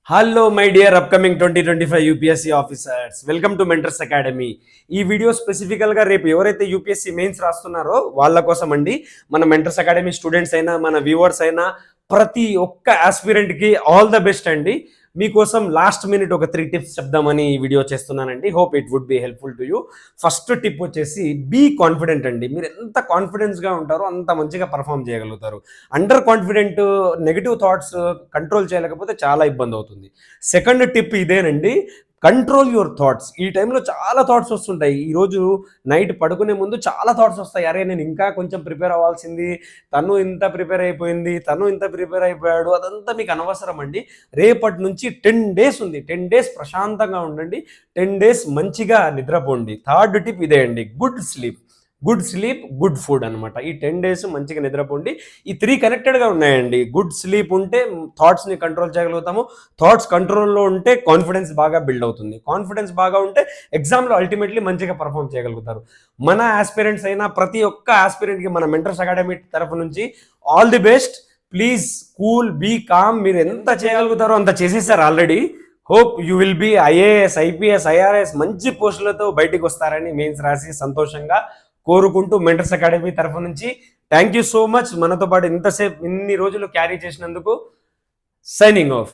Hello my dear upcoming 2025 UPSC officers, welcome to mentors academy. ఈ video స్పెసిఫికల్గా రేపు ఎవరైతే UPSC mains రాస్తున్నారో వాళ్ళ కోసం అండి. మన మెంటర్స్ అకాడమీ స్టూడెంట్స్ అయినా మన వ్యూవర్స్ అయినా ప్రతి ఒక్క ఆస్పిరెంట్కి ఆల్ ద బెస్ట్ అండి. మీకోసం లాస్ట్ మినిట్ ఒక 3 టిప్స్ చెప్దామని ఈ వీడియో చేస్తున్నానండి. Hope it would be helpful to you. First tip వచ్చేసి బీ కాన్ఫిడెంట్ అండి. మీరు ఎంత కాన్ఫిడెన్స్గా ఉంటారో అంత మంచిగా పర్ఫామ్ చేయగలుగుతారు. Under confident negative thoughts control చేయలేకపోతే చాలా ఇబ్బంది అవుతుంది. సెకండ్ టిప్ ఇదేనండి, కంట్రోల్ యువర్ థాట్స్. ఈ టైంలో చాలా థాట్స్ వస్తుంటాయి. ఈరోజు నైట్ పడుకునే ముందు చాలా థాట్స్ వస్తాయి. అరే నేను ఇంకా కొంచెం ప్రిపేర్ అవ్వాల్సింది, తను ఇంత ప్రిపేర్ అయిపోయింది, తను ఇంత ప్రిపేర్ అయిపోయాడు, అదంతా మీకు అనవసరం అండి. రేపటి నుంచి 10 డేస్ ఉంది. 10 డేస్ ప్రశాంతంగా ఉండండి. 10 డేస్ మంచిగా నిద్రపోండి. థర్డ్ టిప్ ఇదే అండి, good sleep. Good sleep, good food అనమాట. ఈ 10 డేస్ మంచిగా నిద్రపోండి. ఈ 3 కనెక్టెడ్గా ఉన్నాయండి. గుడ్ స్లీప్ ఉంటే థాట్స్ని కంట్రోల్ చేయగలుగుతాము. థాట్స్ కంట్రోల్లో ఉంటే కాన్ఫిడెన్స్ బాగా బిల్డ్ అవుతుంది. కాన్ఫిడెన్స్ బాగా ఉంటే ఎగ్జామ్లో అల్టిమేట్లీ మంచిగా పర్ఫామ్ చేయగలుగుతారు. మన ఆస్పిరెంట్స్ అయినా ప్రతి ఒక్క ఆస్పిరెంట్కి మన మెంటర్స్ అకాడమీ తరఫు నుంచి all the best. Please cool, be calm. మీరు ఎంత చేయగలుగుతారో అంత చేసేసారు already. Hope you will be IAS, IPS, IRS మంచి పోస్టులతో బయటికి వస్తారని మెయిన్స్ రాసి సంతోషంగా కోరుకుంటూ మెంటర్స్ అకాడమీ తరఫు నుంచి థ్యాంక్ యూ సో మచ్. మనతో పాటు ఇంతసేపు ఇన్ని రోజులు క్యారీ చేసినందుకు. Signing off.